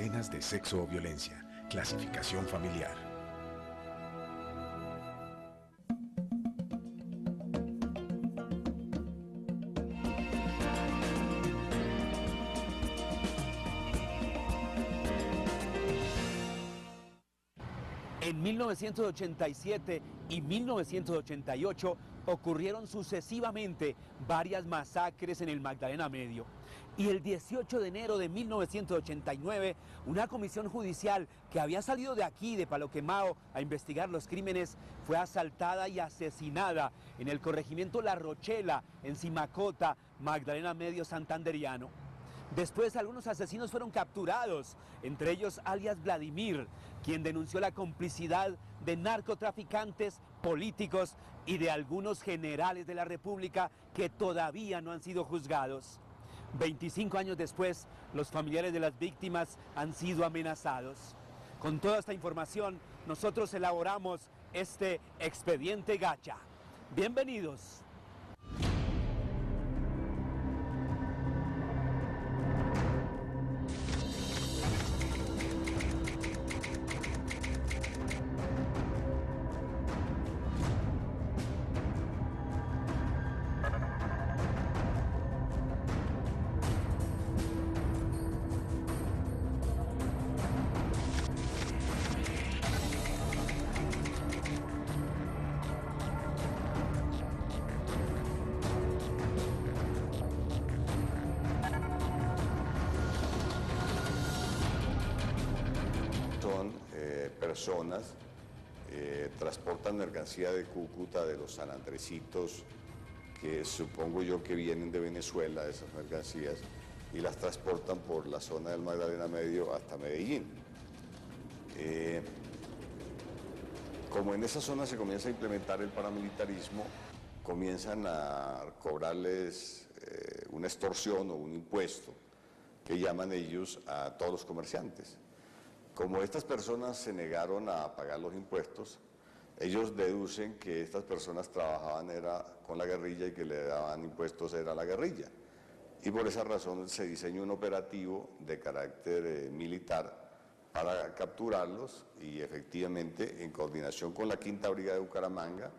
escenas de sexo o violencia. Clasificación familiar. En 1987 y 1988 ocurrieron sucesivamente varias masacres en el Magdalena Medio. Y el 18 de enero de 1989, una comisión judicial que había salido de aquí, de Palo Quemado, a investigar los crímenes, fue asaltada y asesinada en el corregimiento La Rochela, en Simacota, Magdalena Medio santanderiano. Después algunos asesinos fueron capturados, entre ellos alias Vladimir, quien denunció la complicidad de narcotraficantes, políticos y de algunos generales de la República que todavía no han sido juzgados. 25 años después, los familiares de las víctimas han sido amenazados. Con toda esta información, nosotros elaboramos este Expediente Gacha. Bienvenidos. Personas transportan mercancía de Cúcuta, de los San Andresitos, que supongo yo que vienen de Venezuela, esas mercancías, y las transportan por la zona del Magdalena Medio hasta Medellín. Como en esa zona se comienza a implementar el paramilitarismo, comienzan a cobrarles una extorsión o un impuesto que llaman ellos a todos los comerciantes. Como estas personas se negaron a pagar los impuestos, ellos deducen que estas personas trabajaban con la guerrilla y que le daban impuestos era la guerrilla. Y por esa razón se diseñó un operativo de carácter militar para capturarlos y efectivamente en coordinación con la Quinta Brigada de Bucaramanga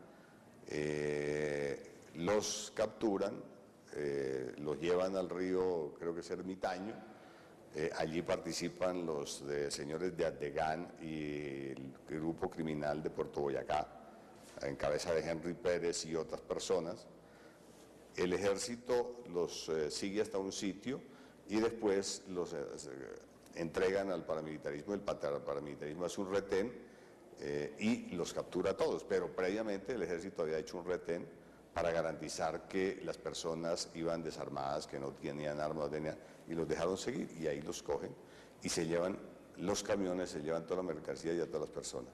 los capturan, los llevan al río, creo que es Ermitaño. Allí participan los señores de Adegán y el grupo criminal de Puerto Boyacá, en cabeza de Henry Pérez y otras personas. El ejército los sigue hasta un sitio y después los entregan al paramilitarismo. El paramilitarismo hace un retén y los captura a todos, pero previamente el ejército había hecho un retén para garantizar que las personas iban desarmadas, que no tenían armas, y los dejaron seguir, y ahí los cogen y se llevan los camiones, se llevan toda la mercancía y a todas las personas.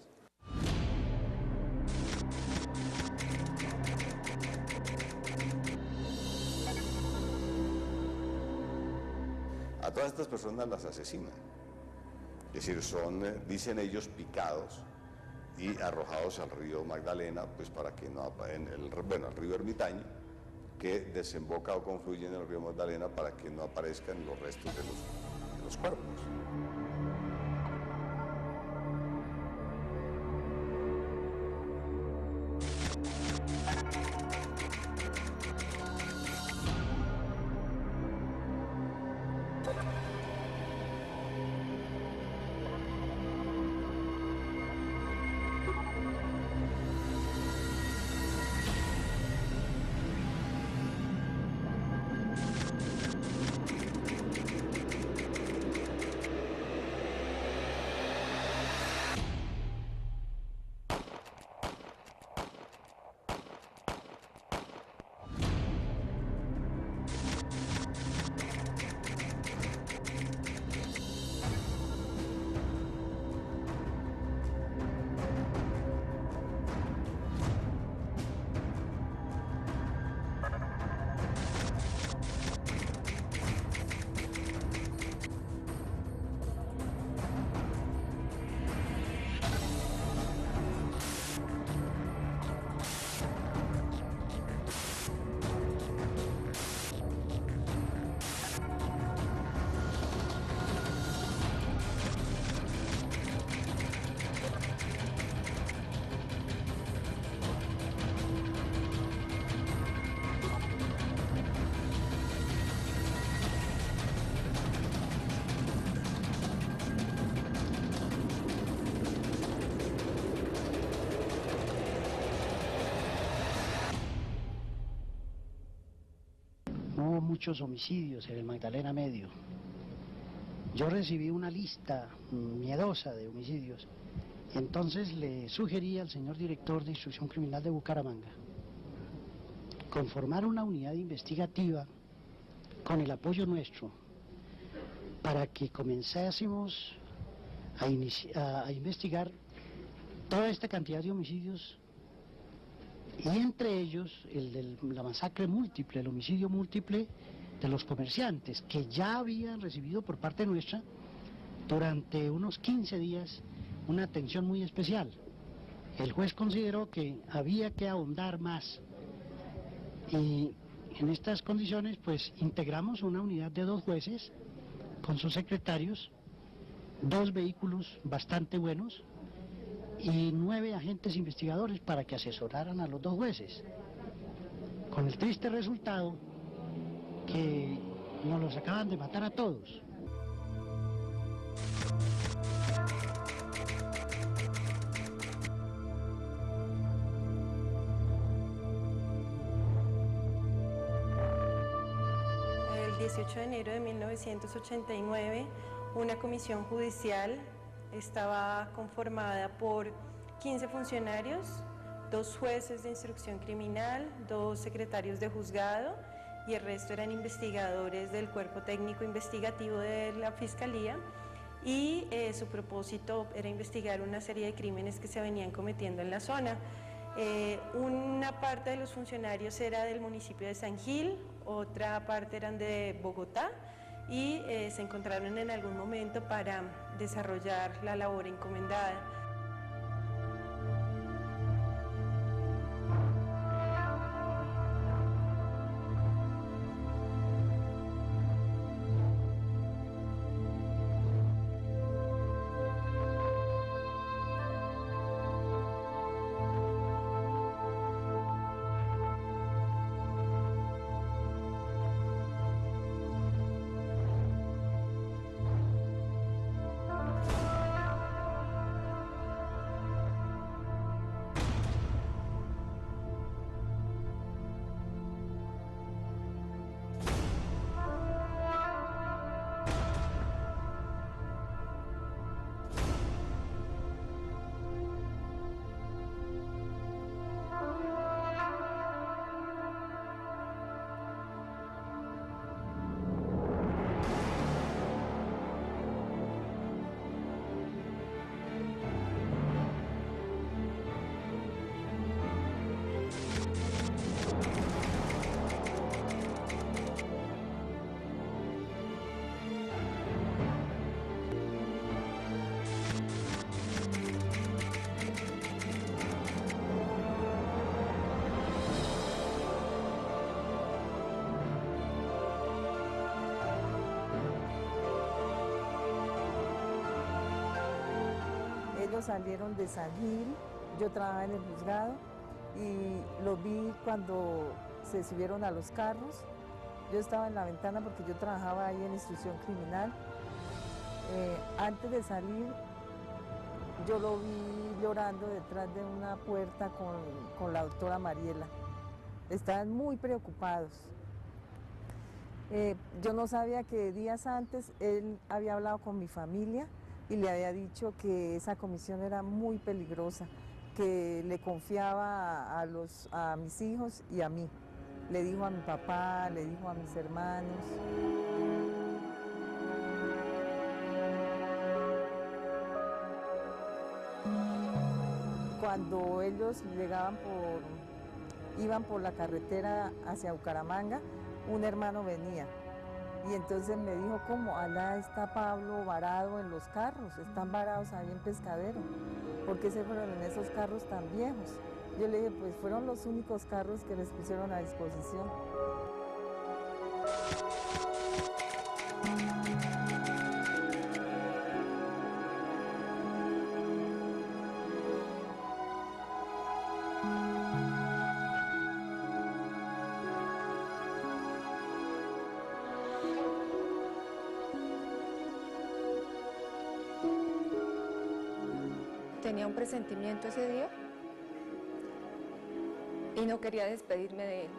A todas estas personas las asesinan, es decir, son, dicen ellos, picados y arrojados al río Magdalena, pues para que no, al río Ermitaño, que desemboca o confluye en el río Magdalena para que no aparezcan los restos de los cuerpos. muchos homicidios en el Magdalena Medio. Yo recibí una lista miedosa de homicidios. Entonces le sugerí al señor director de Instrucción Criminal de Bucaramanga conformar una unidad investigativa con el apoyo nuestro para que comenzásemos a investigar toda esta cantidad de homicidios y entre ellos el de la masacre múltiple, el homicidio múltiple de los comerciantes que ya habían recibido por parte nuestra durante unos 15 días una atención muy especial. El juez consideró que había que ahondar más y en estas condiciones pues integramos una unidad de 2 jueces con sus secretarios, 2 vehículos bastante buenos y 9 agentes investigadores para que asesoraran a los 2 jueces, con el triste resultado que nos los acaban de matar a todos. El 18 de enero de 1989, una comisión judicial estaba conformada por 15 funcionarios, 2 jueces de instrucción criminal, 2 secretarios de juzgado y el resto eran investigadores del cuerpo técnico investigativo de la Fiscalía y su propósito era investigar una serie de crímenes que se venían cometiendo en la zona. Una parte de los funcionarios era del municipio de San Gil, otra parte eran de Bogotá y se encontraron en algún momento para desarrollar la labor encomendada. Ellos salieron de San Gil, yo trabajaba en el juzgado y los vi cuando se subieron a los carros. Yo estaba en la ventana porque yo trabajaba ahí en instrucción criminal. Antes de salir, yo lo vi llorando detrás de una puerta con la doctora Mariela. Estaban muy preocupados. Yo no sabía que días antes él había hablado con mi familia y le había dicho que esa comisión era muy peligrosa, que le confiaba a mis hijos y a mí. Le dijo a mi papá, le dijo a mis hermanos. Cuando ellos iban por la carretera hacia Bucaramanga, un hermano venía. Y entonces me dijo, ¿cómo? Allá está Pablo varado en los carros, están varados ahí en Pescadero. ¿Por qué se fueron en esos carros tan viejos? Yo le dije, pues fueron los únicos carros que les pusieron a disposición. Tenía un presentimiento ese día y no quería despedirme de él.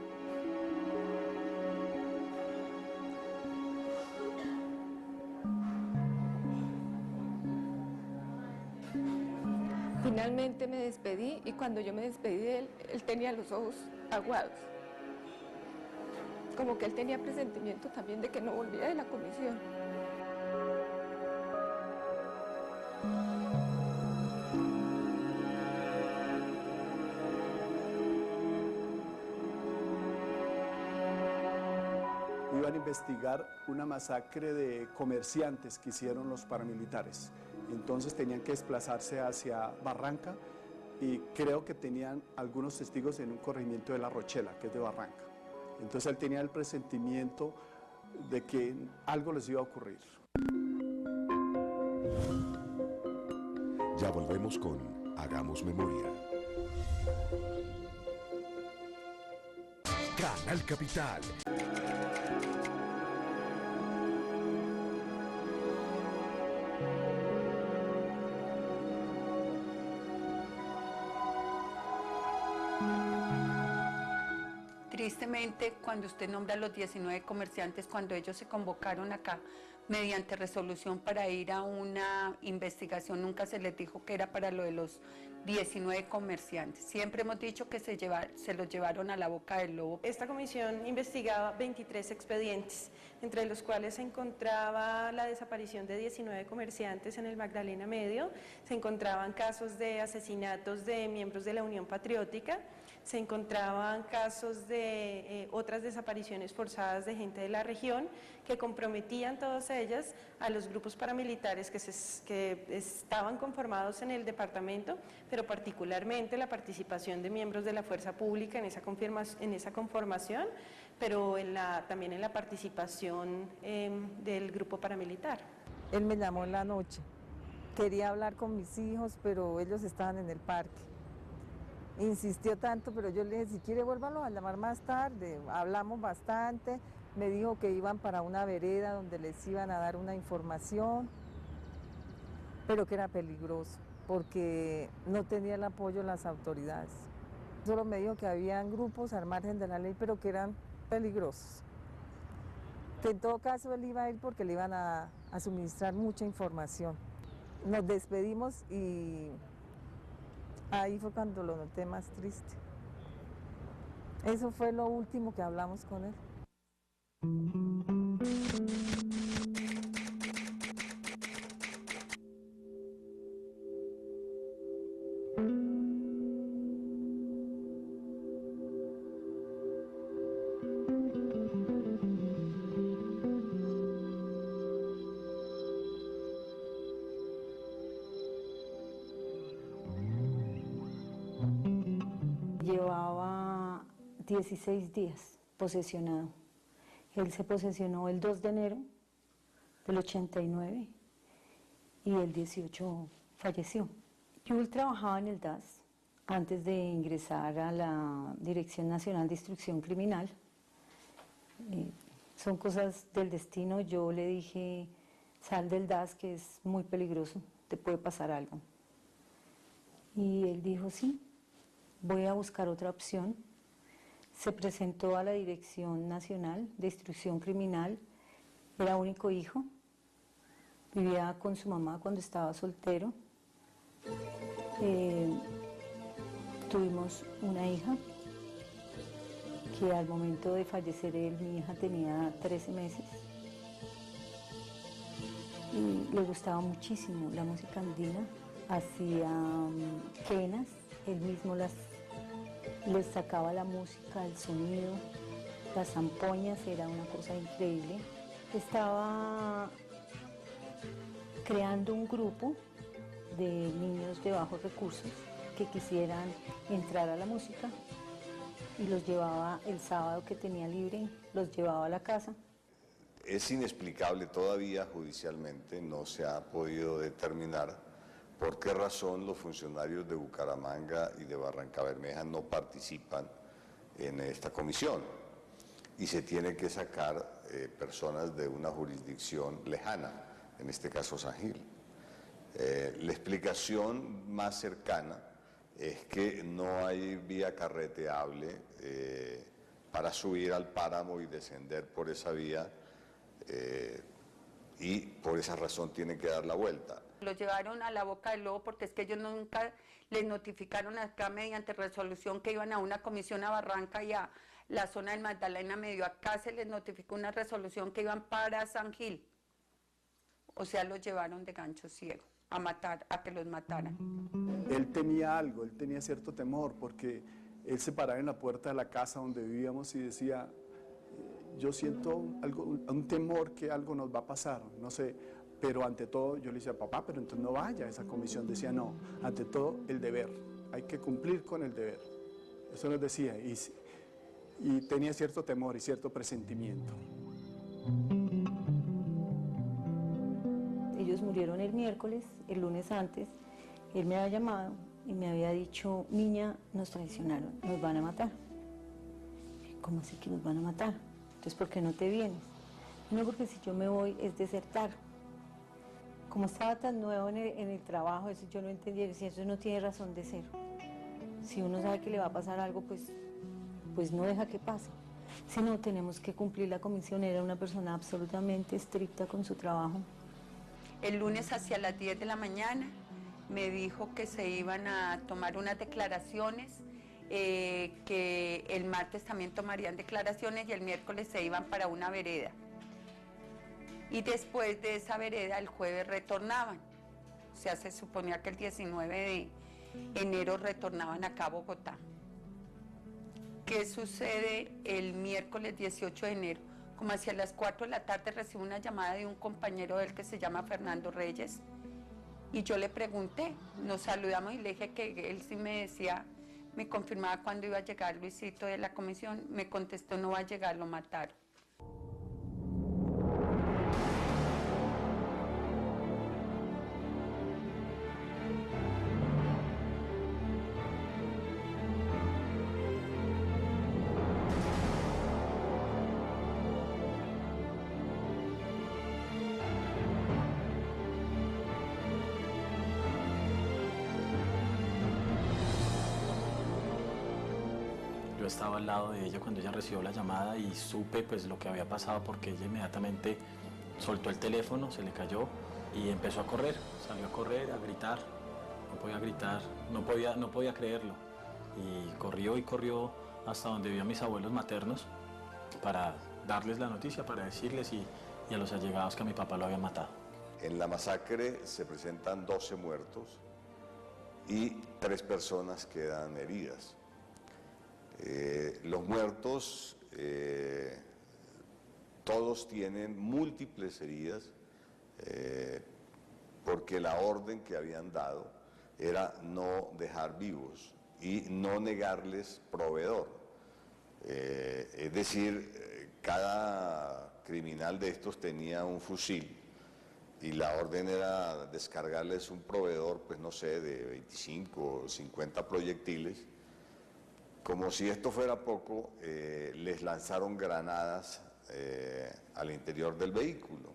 Finalmente me despedí y cuando yo me despedí de él, él tenía los ojos aguados. Como que él tenía presentimiento también de que no volvía de la comisión. Iban a investigar una masacre de comerciantes que hicieron los paramilitares. Entonces tenían que desplazarse hacia Barranca y creo que tenían algunos testigos en un corregimiento de La Rochela, que es de Barranca. Entonces él tenía el presentimiento de que algo les iba a ocurrir. Ya volvemos con Hagamos Memoria. Canal Capital. Tristemente, cuando usted nombra a los 19 comerciantes, cuando ellos se convocaron acá mediante resolución para ir a una investigación, nunca se les dijo que era para lo de los 19 comerciantes. Siempre hemos dicho que se los llevaron a la boca del lobo. Esta comisión investigaba 23 expedientes, entre los cuales se encontraba la desaparición de 19 comerciantes en el Magdalena Medio, se encontraban casos de asesinatos de miembros de la Unión Patriótica, se encontraban casos de otras desapariciones forzadas de gente de la región que comprometían todas ellas a los grupos paramilitares que estaban conformados en el departamento, pero particularmente la participación de miembros de la fuerza pública en esa conformación, pero también en la participación del grupo paramilitar. Él me llamó en la noche, quería hablar con mis hijos, pero ellos estaban en el parque. Insistió tanto, pero yo le dije, si quiere vuélvalo a llamar más tarde, hablamos bastante, me dijo que iban para una vereda donde les iban a dar una información, pero que era peligroso, porque no tenía el apoyo de las autoridades. Solo me dijo que habían grupos al margen de la ley, pero que eran peligrosos. Que en todo caso él iba a ir porque le iban a suministrar mucha información. Nos despedimos y ahí fue cuando lo noté más triste. Eso fue lo último que hablamos con él. Llevaba 16 días posesionado. Él se posesionó el 2 de enero del 89 y el 18 falleció. Yo trabajaba en el DAS antes de ingresar a la Dirección Nacional de Instrucción Criminal. Son cosas del destino. Yo le dije, sal del DAS que es muy peligroso, te puede pasar algo. Y él dijo, sí, voy a buscar otra opción. Se presentó a la Dirección Nacional de Instrucción Criminal, era único hijo, vivía con su mamá cuando estaba soltero. Tuvimos una hija que al momento de fallecer él, mi hija tenía 13 meses y le gustaba muchísimo la música andina, hacía quenas, él mismo les sacaba la música, el sonido, las zampoñas, era una cosa increíble. Estaba creando un grupo de niños de bajos recursos que quisieran entrar a la música y los llevaba el sábado que tenía libre, los llevaba a la casa. Es inexplicable todavía judicialmente, no se ha podido determinar por qué razón los funcionarios de Bucaramanga y de Barrancabermeja no participan en esta comisión y se tiene que sacar personas de una jurisdicción lejana, en este caso San Gil. La explicación más cercana es que no hay vía carreteable para subir al páramo y descender por esa vía y por esa razón tienen que dar la vuelta. Lo llevaron a la boca del lobo porque es que ellos nunca les notificaron acá mediante resolución que iban a una comisión a Barranca y a la zona del Magdalena Medio. Acá se les notificó una resolución que iban para San Gil. O sea, los llevaron de gancho ciego a matar, a que los mataran. Él tenía algo, él tenía cierto temor porque él se paraba en la puerta de la casa donde vivíamos y decía, yo siento algo, un temor que algo nos va a pasar, no sé, pero ante todo yo le decía, papá, pero entonces no vaya a esa comisión. Decía, no, ante todo el deber, hay que cumplir con el deber. Eso nos decía y tenía cierto temor y cierto presentimiento. Ellos murieron el miércoles, el lunes antes, él me había llamado y me había dicho, niña, nos traicionaron, nos van a matar. ¿Cómo así que nos van a matar? Entonces, ¿por qué no te vienes? No, porque si yo me voy es desertar. Como estaba tan nuevo en el trabajo, eso yo no entendía, decía, eso no tiene razón de ser. Si uno sabe que le va a pasar algo, pues no deja que pase. Si no, tenemos que cumplir la comisión, era una persona absolutamente estricta con su trabajo. El lunes hacia las 10 de la mañana me dijo que se iban a tomar unas declaraciones, que el martes también tomarían declaraciones y el miércoles se iban para una vereda. Y después de esa vereda el jueves retornaban. O sea, se suponía que el 19 de enero retornaban acá a Bogotá. ¿Qué sucede el miércoles 18 de enero? Como hacia las 4 de la tarde recibo una llamada de un compañero de él que se llama Fernando Reyes y yo le pregunté, nos saludamos y le dije que él sí me decía, me confirmaba cuándo iba a llegar Luisito de la comisión, me contestó, no va a llegar, lo mataron. Yo estaba al lado de ella cuando ella recibió la llamada y supe pues lo que había pasado porque ella inmediatamente soltó el teléfono, se le cayó y empezó a correr, salió a correr, a gritar, no podía creerlo y corrió hasta donde vivían mis abuelos maternos para darles la noticia, para decirles y a los allegados que a mi papá lo había matado. En la masacre se presentan 12 muertos y 3 personas quedan heridas. Los muertos, todos tienen múltiples heridas, porque la orden que habían dado era no dejar vivos y no negarles proveedor. Es decir, cada criminal de estos tenía un fusil y la orden era descargarles un proveedor, pues no sé, de 25 o 50 proyectiles. Como si esto fuera poco, les lanzaron granadas al interior del vehículo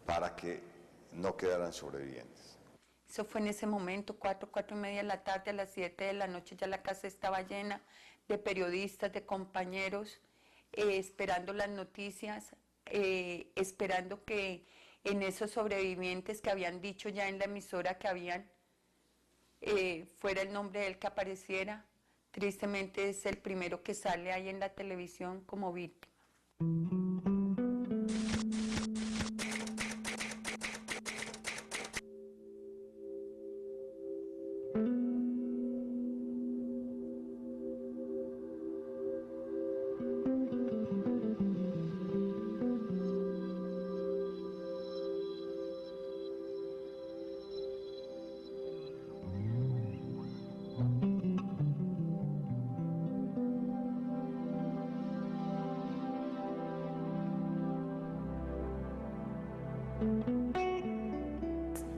para que no quedaran sobrevivientes. Eso fue en ese momento, 4:30 de la tarde, a las 7 de la noche ya la casa estaba llena de periodistas, de compañeros, esperando las noticias, esperando que en esos sobrevivientes que habían dicho ya en la emisora que habían, fuera el nombre de él que apareciera. Tristemente es el primero que sale ahí en la televisión como víctima.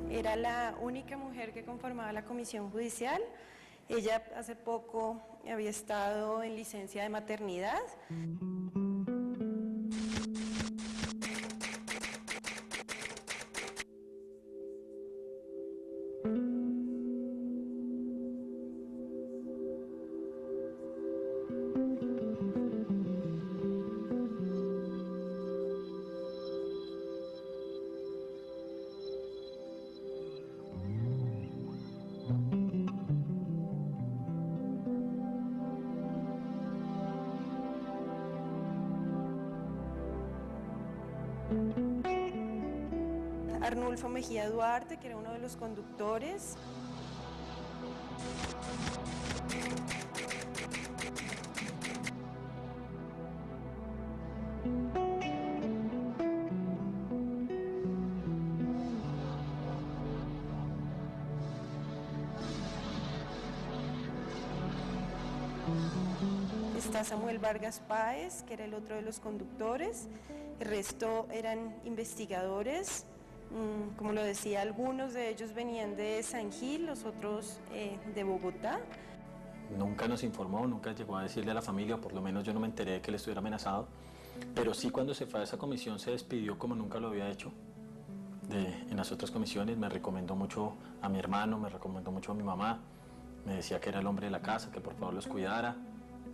Era la única mujer que conformaba la comisión judicial. Ella hace poco había estado en licencia de maternidad. Arnulfo Mejía Duarte, que era uno de los conductores. Está Samuel Vargas Páez, que era el otro de los conductores. El resto eran investigadores. Como lo decía, algunos de ellos venían de San Gil, los otros de Bogotá. Nunca nos informó, nunca llegó a decirle a la familia, o por lo menos yo no me enteré de que él estuviera amenazado, pero sí cuando se fue a esa comisión se despidió como nunca lo había hecho. En las otras comisiones me recomendó mucho a mi hermano, me recomendó mucho a mi mamá, me decía que era el hombre de la casa, que por favor los cuidara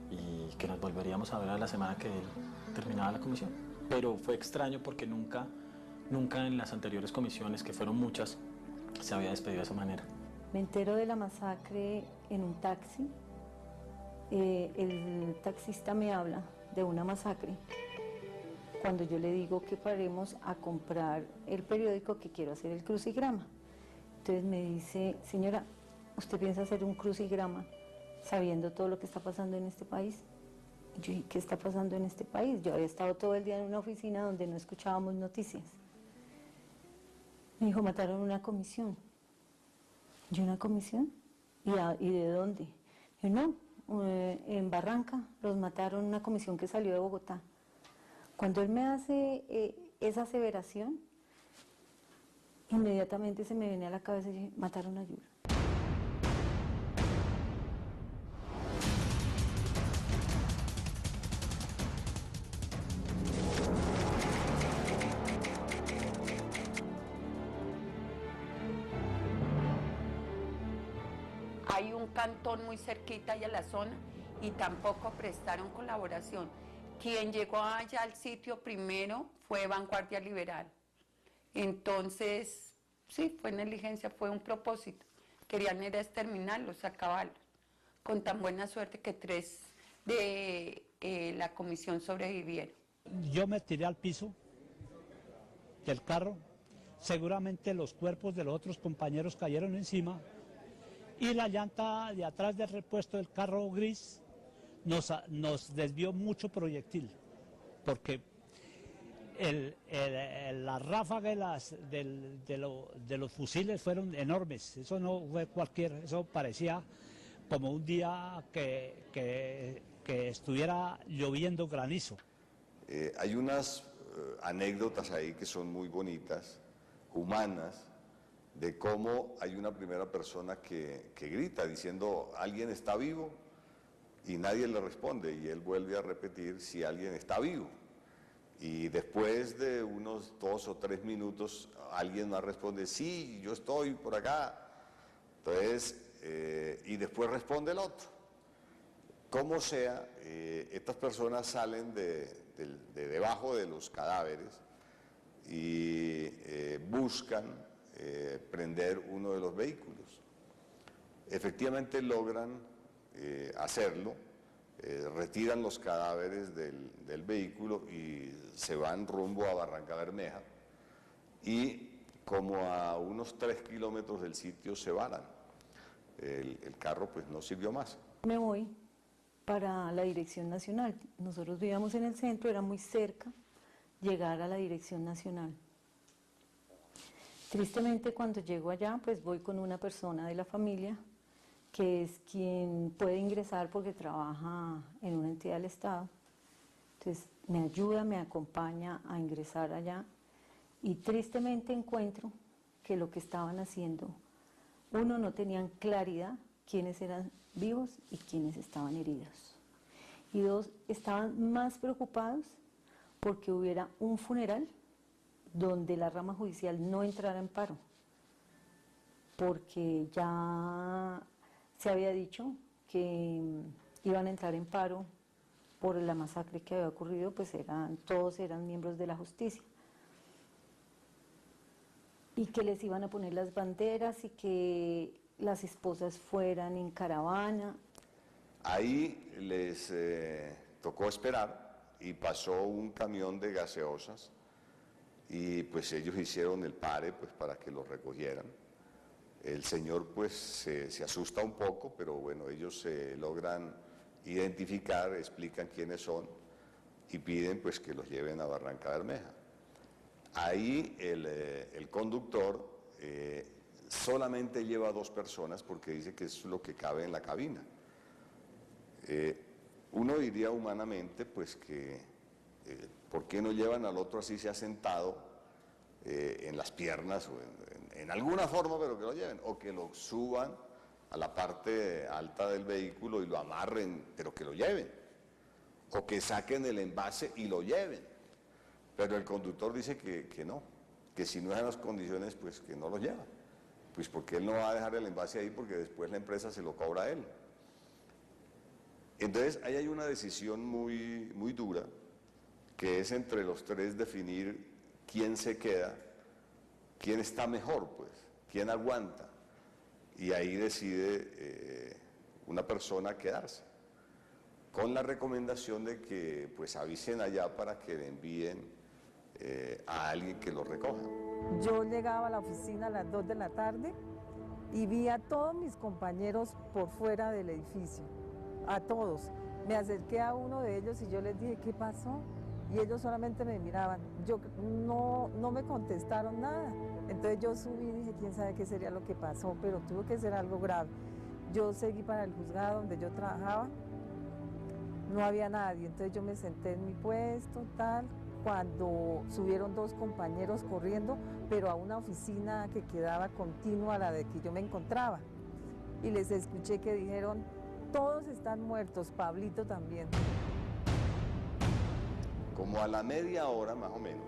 y que nos volveríamos a ver a la semana que él terminaba la comisión. Pero fue extraño porque nunca en las anteriores comisiones, que fueron muchas, se había despedido de esa manera. Me entero de la masacre en un taxi. El taxista me habla de una masacre cuando yo le digo que paremos a comprar el periódico, que quiero hacer el crucigrama. Entonces me dice: señora, ¿usted piensa hacer un crucigrama sabiendo todo lo que está pasando en este país? Y yo dije: ¿qué está pasando en este país? Yo había estado todo el día en una oficina donde no escuchábamos noticias. Me dijo: mataron una comisión. ¿Y una comisión? ¿Y de dónde? Yo: no, en Barranca los mataron, una comisión que salió de Bogotá. Cuando él me hace esa aseveración, inmediatamente se me viene a la cabeza y dije: mataron a Yura. Hay un cantón muy cerquita y a la zona y tampoco prestaron colaboración. Quien llegó allá al sitio primero fue Vanguardia Liberal. Entonces, sí, fue negligencia, fue un propósito. Querían era exterminarlos, acabarlos. Con tan buena suerte que 3 de la comisión sobrevivieron. Yo me tiré al piso del carro. Seguramente los cuerpos de los otros compañeros cayeron encima. Y la llanta de atrás del repuesto del carro gris nos desvió mucho proyectil, porque la ráfaga de los fusiles fueron enormes. Eso no fue eso parecía como un día que estuviera lloviendo granizo. Hay unas anécdotas ahí que son muy bonitas, humanas, de cómo hay una primera persona que grita diciendo: ¿alguien está vivo? Y nadie le responde, y él vuelve a repetir: si alguien está vivo. Y después de unos 2 o 3 minutos alguien más responde: sí, yo estoy por acá. Entonces, y después responde el otro. Como sea, estas personas salen de debajo de los cadáveres y buscan prender uno de los vehículos. Efectivamente logran hacerlo, retiran los cadáveres del vehículo y se van rumbo a Barranca Bermeja, y como a unos 3 kilómetros del sitio se varan. El carro pues no sirvió más. Me voy para la Dirección Nacional. Nosotros vivíamos en el centro, era muy cerca llegar a la Dirección Nacional. Tristemente, cuando llego allá, pues voy con una persona de la familia, que es quien puede ingresar porque trabaja en una entidad del Estado. Entonces, me ayuda, me acompaña a ingresar allá, y tristemente encuentro que lo que estaban haciendo, uno, no tenían claridad quiénes eran vivos y quiénes estaban heridos. Y 2, estaban más preocupados porque hubiera un funeral donde la rama judicial no entrara en paro, porque ya se había dicho que iban a entrar en paro por la masacre que había ocurrido, pues todos eran miembros de la justicia, y que les iban a poner las banderas y que las esposas fueran en caravana. Ahí les tocó esperar y pasó un camión de gaseosas y pues ellos hicieron el pare pues para que los recogieran. El señor pues se asusta un poco, pero bueno, ellos se logran identificar, explican quiénes son y piden pues que los lleven a Barranca Bermeja. Ahí el conductor solamente lleva 2 personas porque dice que es lo que cabe en la cabina. Uno diría humanamente pues que ¿por qué no llevan al otro así sea sentado en las piernas o en alguna forma, pero que lo lleven? O que lo suban a la parte alta del vehículo y lo amarren, pero que lo lleven. O que saquen el envase y lo lleven. Pero el conductor dice que no, que si no es en las condiciones, pues que no lo lleva. Pues porque él no va a dejar el envase ahí porque después la empresa se lo cobra a él. Entonces ahí hay una decisión muy dura, que es entre los 3 definir quién se queda, quién está mejor, pues, quién aguanta. Y ahí decide una persona quedarse, con la recomendación de que pues avisen allá para que le envíen a alguien que lo recoja. Yo llegaba a la oficina a las 2 de la tarde y vi a todos mis compañeros por fuera del edificio, a todos. Me acerqué a uno de ellos y yo les dije, ¿qué pasó? Y ellos solamente me miraban, no me contestaron nada. Entonces yo subí y dije, quién sabe qué sería lo que pasó, pero tuvo que ser algo grave. Yo seguí para el juzgado donde yo trabajaba, no había nadie, entonces yo me senté en mi puesto, tal, cuando subieron 2 compañeros corriendo, pero a una oficina que quedaba continua a la de que yo me encontraba. Y les escuché que dijeron, todos están muertos, Pablito también. Como a la media hora más o menos,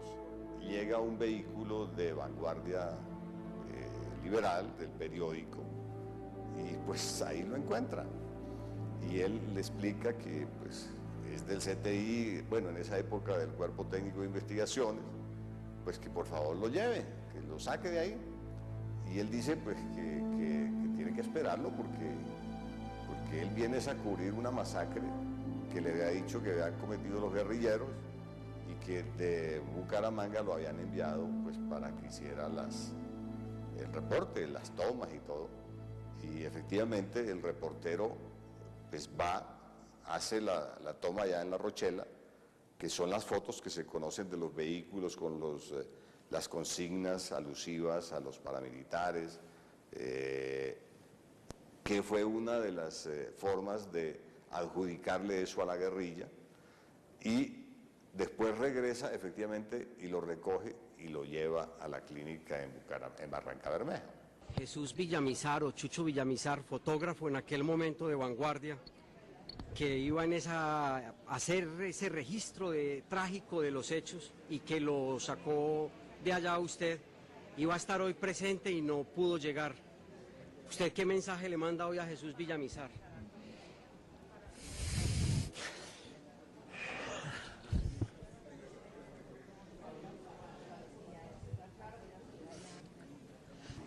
llega un vehículo de Vanguardia Liberal, del periódico, y pues ahí lo encuentran. Y él le explica que pues es del CTI, bueno, en esa época del Cuerpo Técnico de Investigaciones, pues que por favor lo lleve, que lo saque de ahí. Y él dice pues que tiene que esperarlo porque él viene a cubrir una masacre que le había dicho que habían cometido los guerrilleros y que de Bucaramanga lo habían enviado pues para que hiciera el reporte, las tomas y todo. Y efectivamente el reportero pues hace la toma allá en La Rochela, que son las fotos que se conocen de los vehículos con las consignas alusivas a los paramilitares, que fue una de las formas de adjudicarle eso a la guerrilla, y después regresa efectivamente y lo recoge y lo lleva a la clínica en Barranca Bermeja. Jesús Villamizar o Chucho Villamizar, fotógrafo en aquel momento de Vanguardia, que iba a hacer ese registro trágico de los hechos y que lo sacó de allá usted, iba a estar hoy presente y no pudo llegar. ¿Usted qué mensaje le manda hoy a Jesús Villamizar?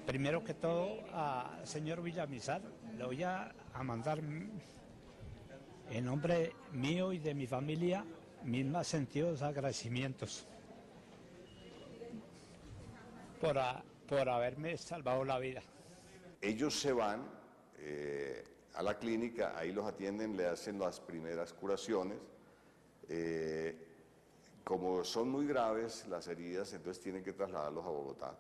Primero que todo, al señor Villamizar, le voy a mandar en nombre mío y de mi familia mis más sentidos agradecimientos por haberme salvado la vida. Ellos se van a la clínica, ahí los atienden, le hacen las primeras curaciones. Como son muy graves las heridas, entonces tienen que trasladarlos a Bogotá.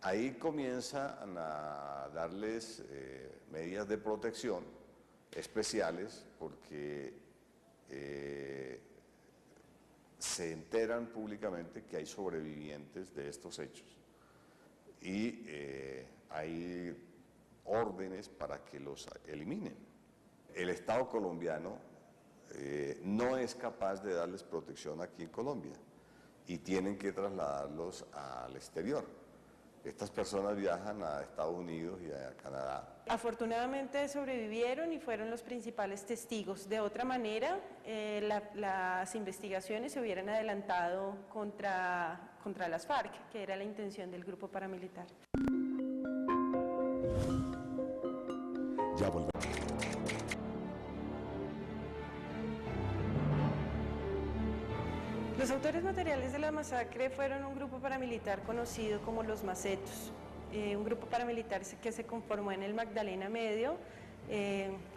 Ahí comienzan a darles medidas de protección especiales porque se enteran públicamente que hay sobrevivientes de estos hechos y hay órdenes para que los eliminen. El Estado colombiano no es capaz de darles protección aquí en Colombia y tienen que trasladarlos al exterior. Estas personas viajan a Estados Unidos y a Canadá. Afortunadamente sobrevivieron y fueron los principales testigos. De otra manera, las investigaciones se hubieran adelantado contra las FARC, que era la intención del grupo paramilitar. Ya volvemos. Los autores materiales de la masacre fueron un grupo paramilitar conocido como los Macetos, un grupo paramilitar que se conformó en el Magdalena Medio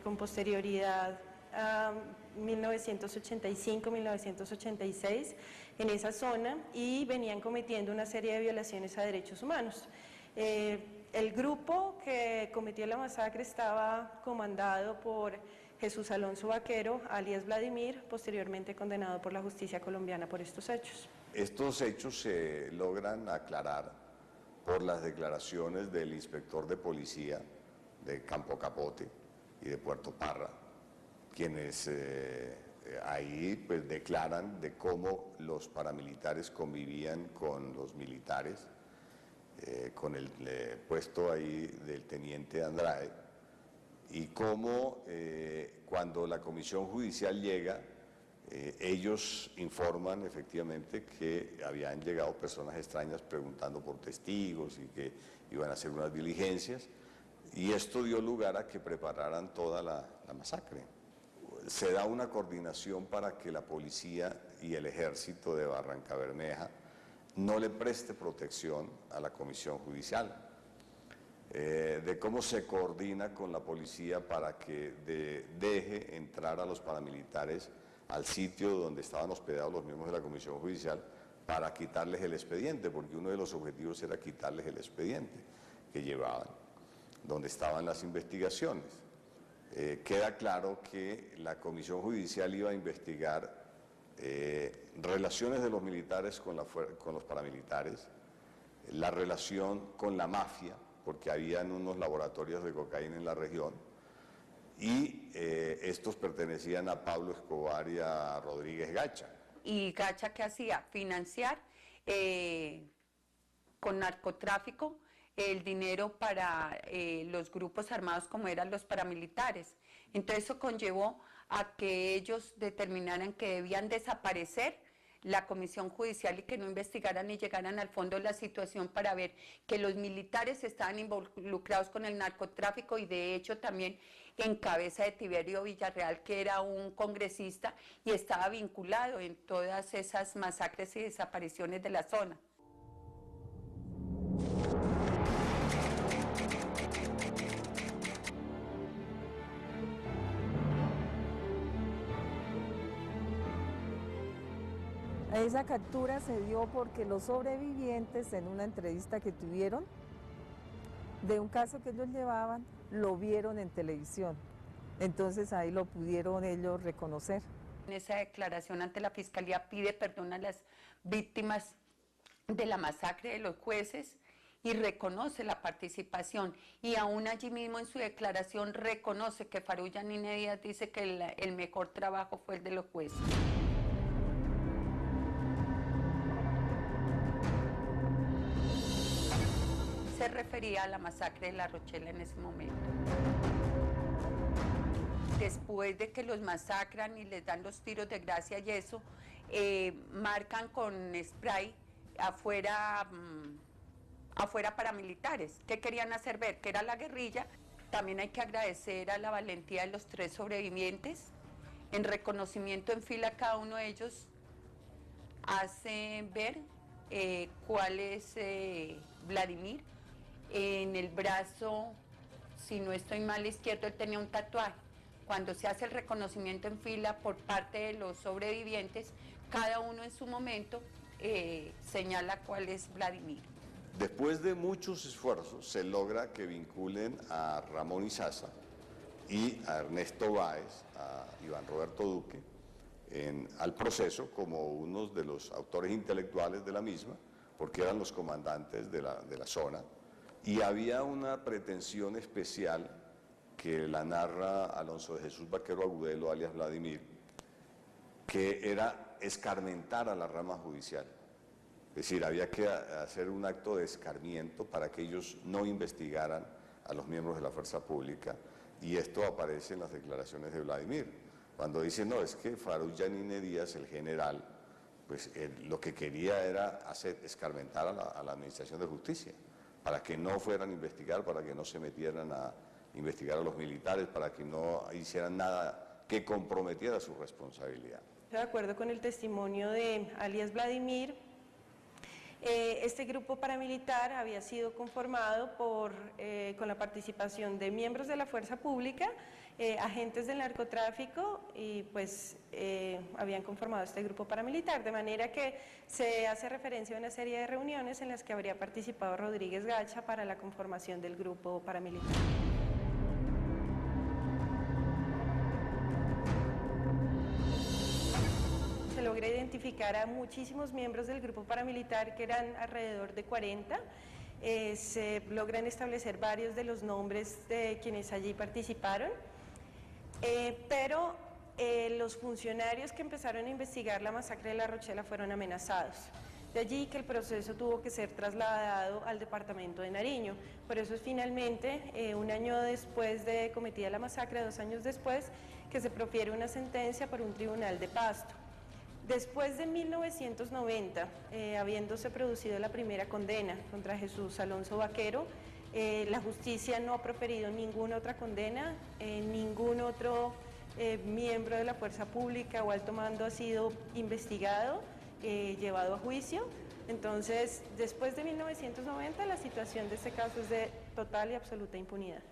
con posterioridad a 1985-1986 en esa zona, y venían cometiendo una serie de violaciones a derechos humanos. El grupo que cometió la masacre estaba comandado por Jesús Alonso Vaquero, alias Vladimir, posteriormente condenado por la justicia colombiana por estos hechos. Estos hechos se logran aclarar por las declaraciones del inspector de policía de Campo Capote y de Puerto Parra, quienes ahí pues declaran de cómo los paramilitares convivían con los militares, con el puesto ahí del teniente Andrade, y cómo cuando la comisión judicial llega, ellos informan efectivamente que habían llegado personas extrañas preguntando por testigos y que iban a hacer unas diligencias, y esto dio lugar a que prepararan toda la masacre. Se da una coordinación para que la policía y el ejército de Barrancabermeja no le preste protección a la comisión judicial, de cómo se coordina con la policía para que deje entrar a los paramilitares al sitio donde estaban hospedados los miembros de la comisión judicial para quitarles el expediente, porque uno de los objetivos era quitarles el expediente que llevaban, donde estaban las investigaciones. Queda claro que la comisión judicial iba a investigar relaciones de los militares con los paramilitares, la relación con la mafia, porque habían unos laboratorios de cocaína en la región, y estos pertenecían a Pablo Escobar y a Rodríguez Gacha. ¿Y Gacha qué hacía? Financiar con narcotráfico el dinero para los grupos armados como eran los paramilitares. Entonces eso conllevó a que ellos determinaran que debían desaparecer la comisión judicial y que no investigaran y llegaran al fondo de la situación para ver que los militares estaban involucrados con el narcotráfico, y de hecho también en cabeza de Tiberio Villarreal, que era un congresista y estaba vinculado en todas esas masacres y desapariciones de la zona. Esa captura se dio porque los sobrevivientes, en una entrevista que tuvieron de un caso que ellos llevaban, lo vieron en televisión. Entonces ahí lo pudieron ellos reconocer. En esa declaración ante la Fiscalía pide perdón a las víctimas de la masacre de los jueces y reconoce la participación, y aún allí mismo en su declaración reconoce que Farrugia Nine Díaz dice que el mejor trabajo fue el de los jueces. Se refería a la masacre de La Rochela en ese momento. Después de que los masacran y les dan los tiros de gracia y eso, marcan con spray afuera paramilitares. ¿Qué querían hacer ver? Que era la guerrilla. También hay que agradecer a la valentía de los 3 sobrevivientes. En reconocimiento en fila, cada uno de ellos hace ver cuál es Vladimir. En el brazo, si no estoy mal, izquierdo, él tenía un tatuaje. Cuando se hace el reconocimiento en fila por parte de los sobrevivientes, cada uno en su momento señala cuál es Vladimir. Después de muchos esfuerzos, se logra que vinculen a Ramón Izaza y a Ernesto Báez, a Iván Roberto Duque, al proceso como unos de los autores intelectuales de la misma, porque eran los comandantes de la zona, y había una pretensión especial que la narra Alonso de Jesús Vaquero Agudelo, alias Vladimir, que era escarmentar a la rama judicial. Es decir, había que hacer un acto de escarmiento para que ellos no investigaran a los miembros de la fuerza pública, y esto aparece en las declaraciones de Vladimir, cuando dice, no, es que Farrugia Nine Díaz, el general, pues lo que quería era escarmentar a la Administración de Justicia, para que no fueran a investigar, para que no se metieran a investigar a los militares, para que no hicieran nada que comprometiera su responsabilidad. de acuerdo con el testimonio de alias Vladimir, este grupo paramilitar había sido conformado con la participación de miembros de la fuerza pública, agentes del narcotráfico y pues habían conformado este grupo paramilitar, de manera que se hace referencia a una serie de reuniones en las que habría participado Rodríguez Gacha para la conformación del grupo paramilitar. Se logra identificar a muchísimos miembros del grupo paramilitar, que eran alrededor de 40. Se logran establecer varios de los nombres de quienes allí participaron, pero los funcionarios que empezaron a investigar la masacre de La Rochela fueron amenazados. De allí que el proceso tuvo que ser trasladado al departamento de Nariño. Por eso es finalmente, un año después de cometida la masacre, 2 años después, que se profiere una sentencia por un tribunal de Pasto. Después de 1990, habiéndose producido la primera condena contra Jesús Alonso Vaquero, la justicia no ha proferido ninguna otra condena, ningún otro miembro de la fuerza pública o alto mando ha sido investigado, llevado a juicio. Entonces, después de 1990, la situación de este caso es de total y absoluta impunidad.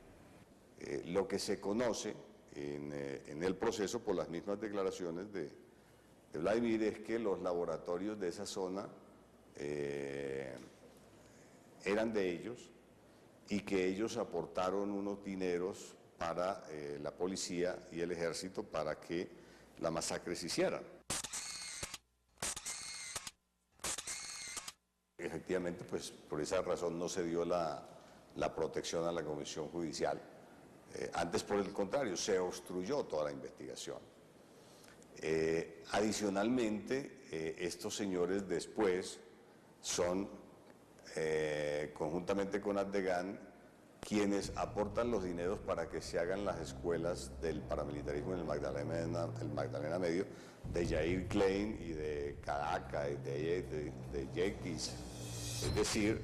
Lo que se conoce en el proceso por las mismas declaraciones de Vladimir es que los laboratorios de esa zona eran de ellos y que ellos aportaron unos dineros para la policía y el ejército para que la masacre se hiciera. Efectivamente, pues por esa razón no se dio la protección a la comisión judicial. Antes, por el contrario, se obstruyó toda la investigación. Adicionalmente, estos señores después son, conjuntamente con Ardegan, quienes aportan los dineros para que se hagan las escuelas del paramilitarismo en el Magdalena Medio, de Yair Klein y de Caraca y de Yekis. Es decir,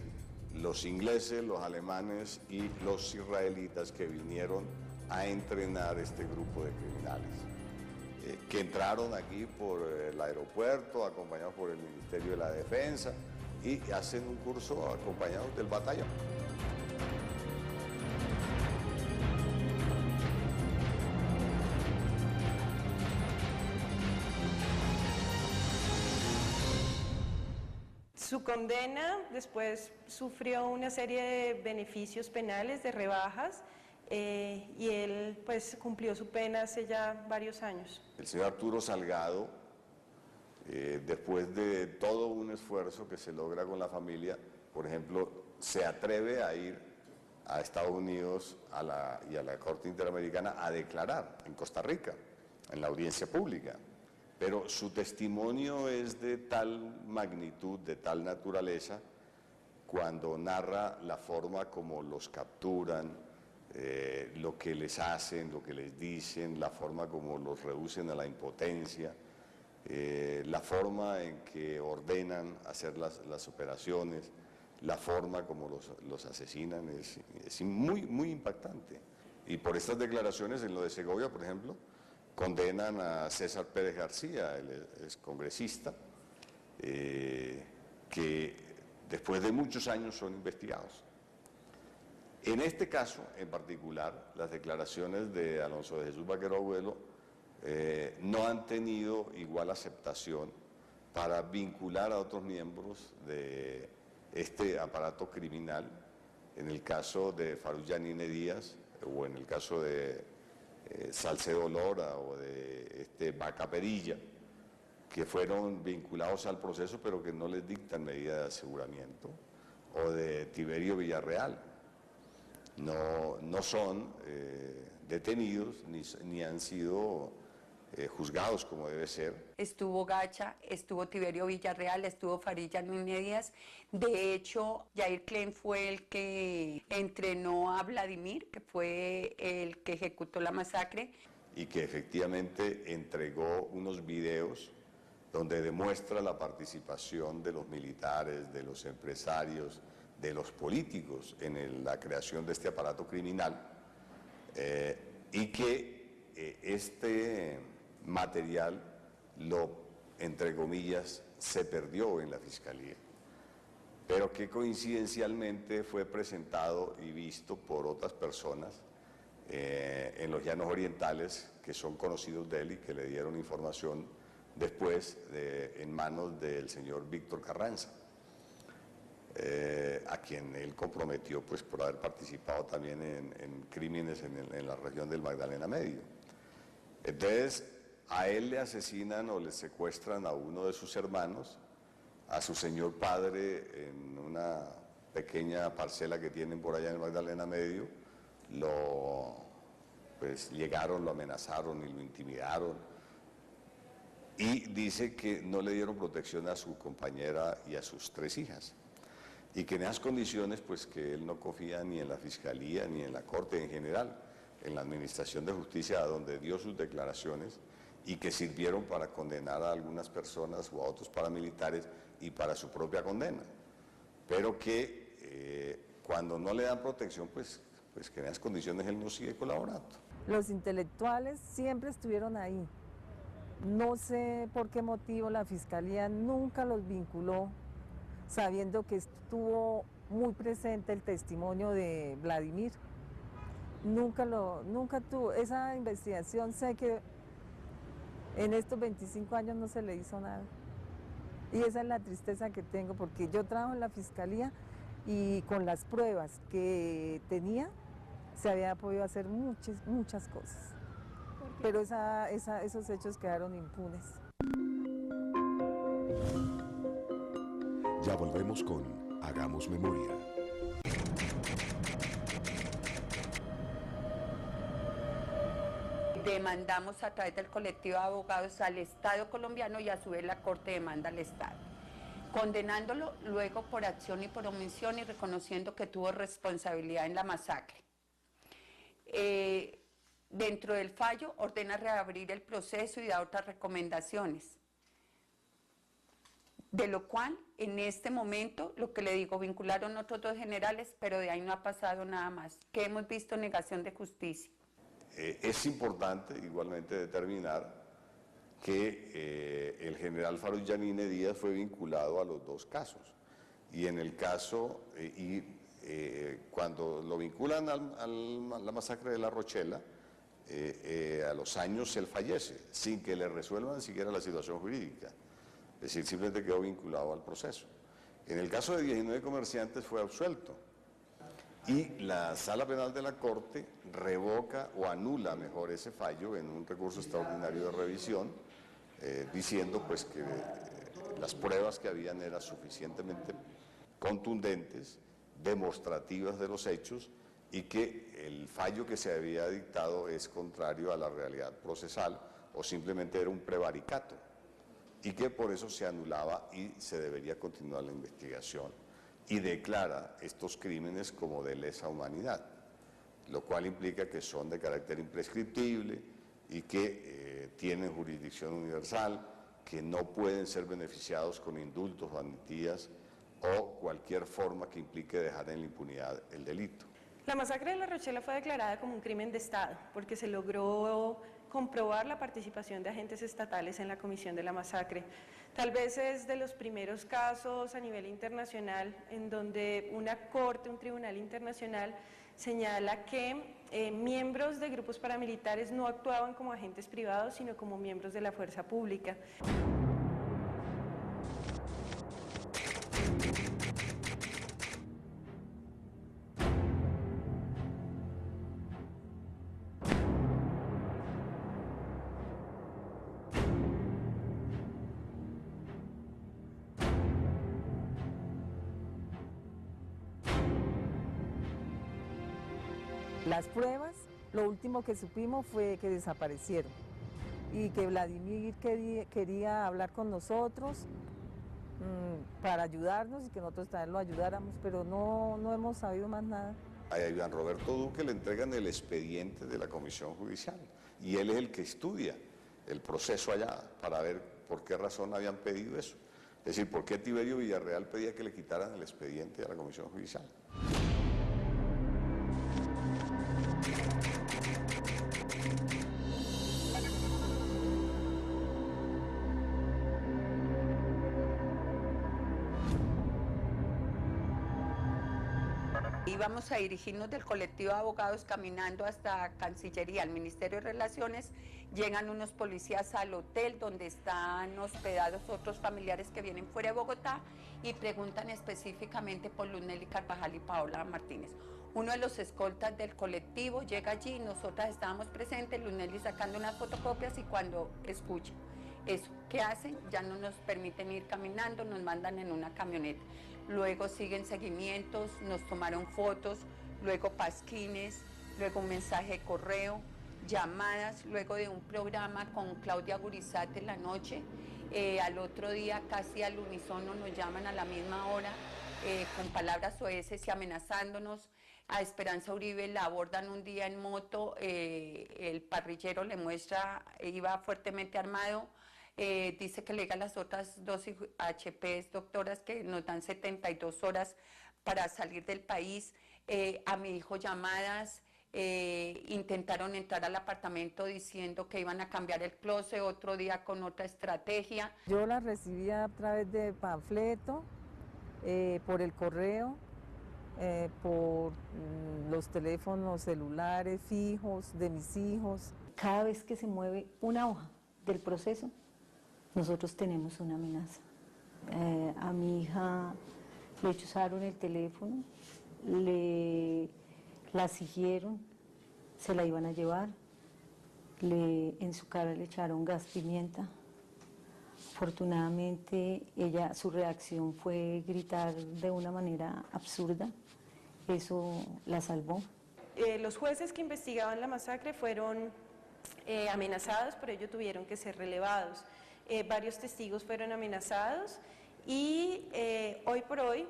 los ingleses, los alemanes y los israelitas que vinieron a entrenar este grupo de criminales, que entraron aquí por el aeropuerto, acompañados por el Ministerio de la Defensa, y hacen un curso acompañados del batallón. Su condena después sufrió una serie de beneficios penales, de rebajas, y él pues cumplió su pena hace ya varios años. El señor Arturo Salgado, después de todo un esfuerzo que se logra con la familia, por ejemplo, se atreve a ir a Estados Unidos y a la Corte Interamericana a declarar en Costa Rica, en la audiencia pública. Pero su testimonio es de tal magnitud, de tal naturaleza, cuando narra la forma como los capturan, lo que les hacen, lo que les dicen, la forma como los reducen a la impotencia, la forma en que ordenan hacer las operaciones, la forma como los asesinan, es muy impactante. Y por estas declaraciones, en lo de Segovia, por ejemplo, condenan a César Pérez García, el excongresista, que después de muchos años son investigados. En este caso, en particular, las declaraciones de Alonso de Jesús Vaquero Abuelo no han tenido igual aceptación para vincular a otros miembros de este aparato criminal, en el caso de Faruk Yanine Díaz o en el caso de Salcedo Lora o de Vaca Perilla, que fueron vinculados al proceso pero que no les dictan medida de aseguramiento, o de Tiberio Villarreal. No son detenidos ni han sido juzgados como debe ser. Estuvo Gacha, estuvo Tiberio Villarreal, estuvo Faruk Yanine Díaz. De hecho, Yair Klein fue el que entrenó a Vladimir, que fue el que ejecutó la masacre. Y que efectivamente entregó unos videos donde demuestra la participación de los militares, de los empresarios, de los políticos en la creación de este aparato criminal, y que este material entre comillas, se perdió en la Fiscalía, pero que coincidencialmente fue presentado y visto por otras personas en los Llanos Orientales, que son conocidos de él y que le dieron información después en manos del señor Víctor Carranza, a quien él comprometió pues, por haber participado también en crímenes en la región del Magdalena Medio. Entonces, a él le asesinan o le secuestran a uno de sus hermanos, a su señor padre en una pequeña parcela que tienen por allá en el Magdalena Medio, pues llegaron, lo amenazaron y lo intimidaron, y dice que no le dieron protección a su compañera y a sus 3 hijas, y que en esas condiciones pues que él no confía ni en la Fiscalía ni en la Corte en general, en la Administración de Justicia, a donde dio sus declaraciones y que sirvieron para condenar a algunas personas o a otros paramilitares y para su propia condena, pero que cuando no le dan protección, pues que en esas condiciones él no sigue colaborando. Los intelectuales siempre estuvieron ahí. No sé por qué motivo la Fiscalía nunca los vinculó, sabiendo que estuvo muy presente el testimonio de Vladimir. Nunca tuvo esa investigación. Sé que en estos 25 años no se le hizo nada. Y esa es la tristeza que tengo, porque yo trabajo en la Fiscalía y con las pruebas que tenía se había podido hacer muchas cosas. Pero esos hechos quedaron impunes. Ya volvemos con Hagamos Memoria. Demandamos a través del colectivo de abogados al Estado colombiano y a su vez la Corte demanda al Estado, condenándolo luego por acción y por omisión y reconociendo que tuvo responsabilidad en la masacre. Dentro del fallo ordena reabrir el proceso y da otras recomendaciones, de lo cual en este momento, lo que le digo, vincularon otros 2 generales, pero de ahí no ha pasado nada más, que hemos visto negación de justicia. Es importante igualmente determinar que el general Farouk Yanine Díaz fue vinculado a los 2 casos, y en el caso, cuando lo vinculan a la masacre de La Rochela, a los años él fallece, sin que le resuelvan siquiera la situación jurídica, es decir, simplemente quedó vinculado al proceso. En el caso de 19 comerciantes fue absuelto, y la Sala Penal de la Corte revoca o anula mejor ese fallo en un recurso extraordinario de revisión, diciendo pues que las pruebas que habían eran suficientemente contundentes, demostrativas de los hechos, y que el fallo que se había dictado es contrario a la realidad procesal o simplemente era un prevaricato, y que por eso se anulaba y se debería continuar la investigación, y declara estos crímenes como de lesa humanidad, lo cual implica que son de carácter imprescriptible y que tienen jurisdicción universal, que no pueden ser beneficiados con indultos o amnistías o cualquier forma que implique dejar en la impunidad el delito. La masacre de La Rochela fue declarada como un crimen de Estado porque se logró comprobar la participación de agentes estatales en la comisión de la masacre. Tal vez es de los primeros casos a nivel internacional en donde una corte, un tribunal internacional, señala que miembros de grupos paramilitares no actuaban como agentes privados, sino como miembros de la fuerza pública. Las pruebas, lo último que supimos fue que desaparecieron y que Vladimir quería hablar con nosotros para ayudarnos y que nosotros también lo ayudáramos, pero no hemos sabido más nada. A Iván Roberto Duque le entregan el expediente de la Comisión Judicial y él es el que estudia el proceso allá para ver por qué razón habían pedido eso. Es decir, por qué Tiberio Villarreal pedía que le quitaran el expediente a la Comisión Judicial. íbamos a dirigirnos del colectivo de abogados caminando hasta Cancillería, al Ministerio de Relaciones. Llegan unos policías al hotel donde están hospedados otros familiares que vienen fuera de Bogotá y preguntan específicamente por Luz Nelly Carvajal y Paola Martínez. Uno de los escoltas del colectivo llega allí, nosotras estábamos presentes, Luz Nelly sacando unas fotocopias, y cuando escucha eso, ¿qué hacen? Ya no nos permiten ir caminando, nos mandan en una camioneta. Luego siguen seguimientos, nos tomaron fotos, luego pasquines, luego un mensaje de correo, llamadas, luego de un programa con Claudia Gurizate en la noche. Al otro día, casi al unísono, nos llaman a la misma hora con palabras soeces y amenazándonos. A Esperanza Uribe la abordan un día en moto, el parrillero le muestra, iba fuertemente armado, dice que le diga a las otras dos HPs, doctoras, que nos dan 72 horas para salir del país. A mi hijo llamadas, intentaron entrar al apartamento diciendo que iban a cambiar el closet, otro día con otra estrategia. Yo la recibía a través de panfleto, por el correo, por los teléfonos celulares fijos de mis hijos. Cada vez que se mueve una hoja del proceso, nosotros tenemos una amenaza. A mi hija le chuzaron el teléfono, la siguieron, se la iban a llevar, en su cara le echaron gas pimienta. Afortunadamente, su reacción fue gritar de una manera absurda. Eso la salvó. Los jueces que investigaban la masacre fueron amenazados, por ello tuvieron que ser relevados. Varios testigos fueron amenazados y hoy por hoy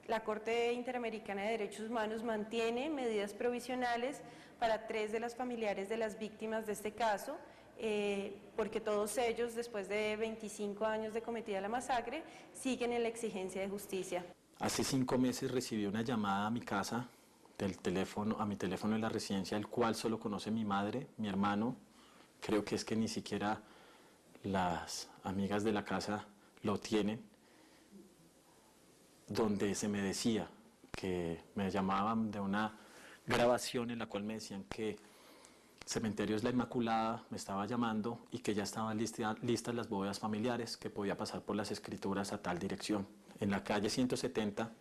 la Corte Interamericana de Derechos Humanos mantiene medidas provisionales para 3 de las familiares de las víctimas de este caso, porque todos ellos, después de 25 años de cometida la masacre, siguen en la exigencia de justicia. Hace 5 meses recibí una llamada a mi casa, a mi teléfono de la residencia, el cual solo conoce mi madre, mi hermano. Creo que es que ni siquiera las amigas de la casa lo tienen, donde se me decía que me llamaban de una grabación en la cual me decían que Cementerios La Inmaculada me estaba llamando y que ya estaban listas las bóvedas familiares, que podía pasar por las escrituras a tal dirección. En la calle 170,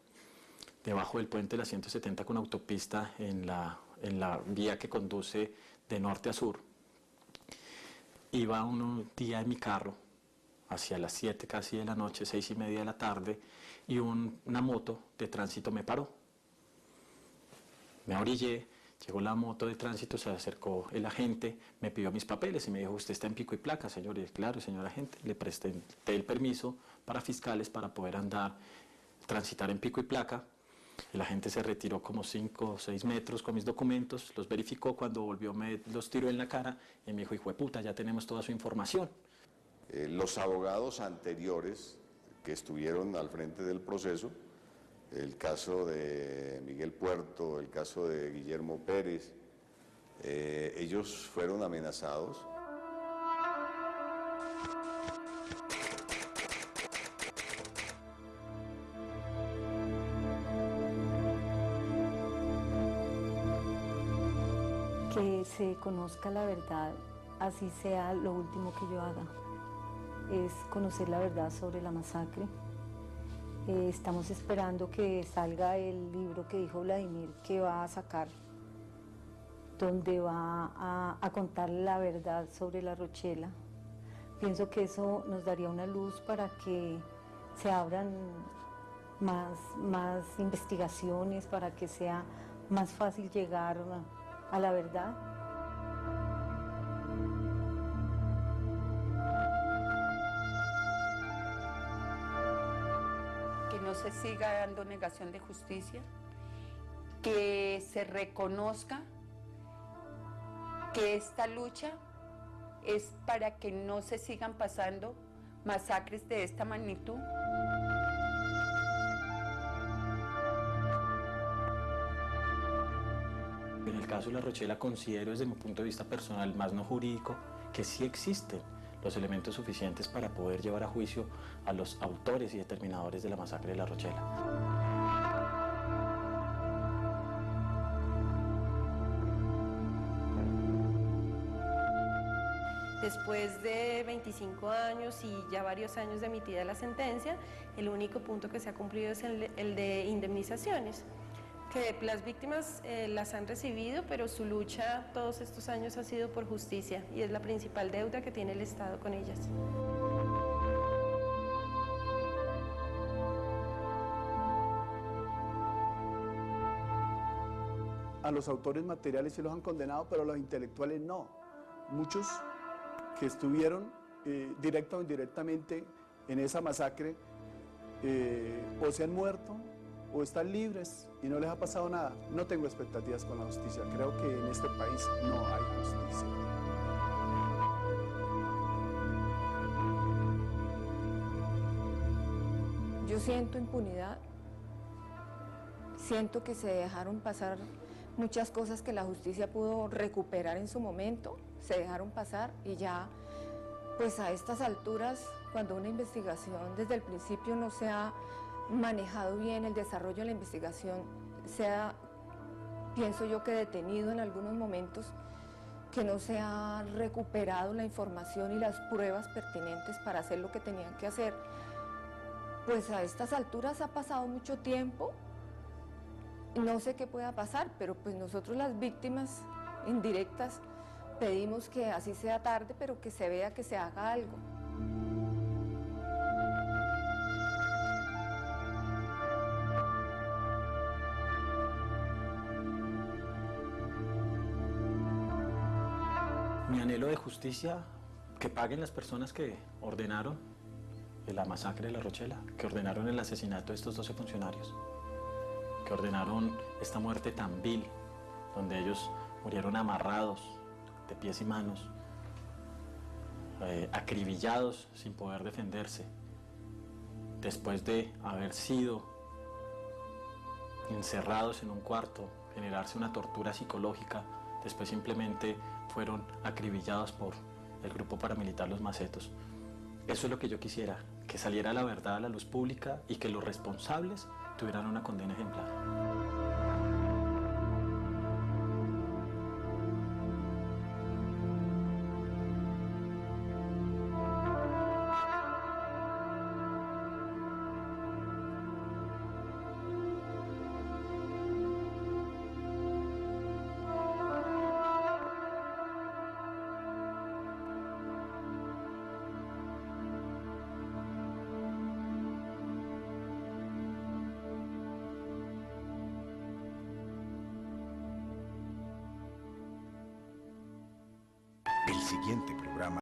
debajo del puente de la 170 con autopista, en la vía que conduce de norte a sur, iba un día en mi carro hacia las 7 casi de la noche, 6:30 de la tarde, y una moto de tránsito me paró. Me orillé, llegó la moto de tránsito, se acercó el agente, me pidió mis papeles y me dijo: ¿usted está en pico y placa, señor? Y dije: claro, señor agente. Le presté el permiso para fiscales para poder transitar en pico y placa. El agente se retiró como 5 o 6 metros con mis documentos, los verificó, cuando volvió me los tiró en la cara y me dijo: hijo de puta, ya tenemos toda su información. Los abogados anteriores que estuvieron al frente del proceso, el caso de Miguel Puerto, el caso de Guillermo Pérez, ellos fueron amenazados. Que se conozca la verdad, así sea lo último que yo haga, es conocer la verdad sobre la masacre. Estamos esperando que salga el libro que dijo Vladimir que va a sacar, donde va a contar la verdad sobre La Rochela. Pienso que eso nos daría una luz para que se abran más investigaciones, para que sea más fácil llegar a la verdad. Que no se siga dando negación de justicia, que se reconozca que esta lucha es para que no se sigan pasando masacres de esta magnitud. En el caso de La Rochela considero, desde mi punto de vista personal, más no jurídico, que sí existen los elementos suficientes para poder llevar a juicio a los autores y determinadores de la masacre de La Rochela. Después de 25 años y ya varios años de emitida la sentencia, el único punto que se ha cumplido es el de indemnizaciones, que las víctimas las han recibido, pero su lucha todos estos años ha sido por justicia y es la principal deuda que tiene el Estado con ellas. A los autores materiales sí los han condenado, pero a los intelectuales no. Muchos que estuvieron directa o indirectamente en esa masacre o se han muerto o están libres y no les ha pasado nada. No tengo expectativas con la justicia. Creo que en este país no hay justicia. Yo siento impunidad, siento que se dejaron pasar muchas cosas que la justicia pudo recuperar en su momento, se dejaron pasar y ya, pues a estas alturas, cuando una investigación desde el principio no se ha manejado bien el desarrollo de la investigación, se ha, pienso yo que detenido en algunos momentos, que no se ha recuperado la información y las pruebas pertinentes para hacer lo que tenían que hacer, pues a estas alturas ha pasado mucho tiempo. No sé qué pueda pasar, pero pues nosotros las víctimas indirectas pedimos que así sea tarde, pero que se vea que se haga algo. Mi anhelo de justicia, que paguen las personas que ordenaron la masacre de La Rochela, que ordenaron el asesinato de estos 12 funcionarios. Que ordenaron esta muerte tan vil, donde ellos murieron amarrados de pies y manos, acribillados sin poder defenderse, después de haber sido encerrados en un cuarto, generarse una tortura psicológica, después simplemente fueron acribillados por el grupo paramilitar Los Macetos. Eso es lo que yo quisiera, que saliera la verdad a la luz pública y que los responsables tuvieran una condena ejemplar. El siguiente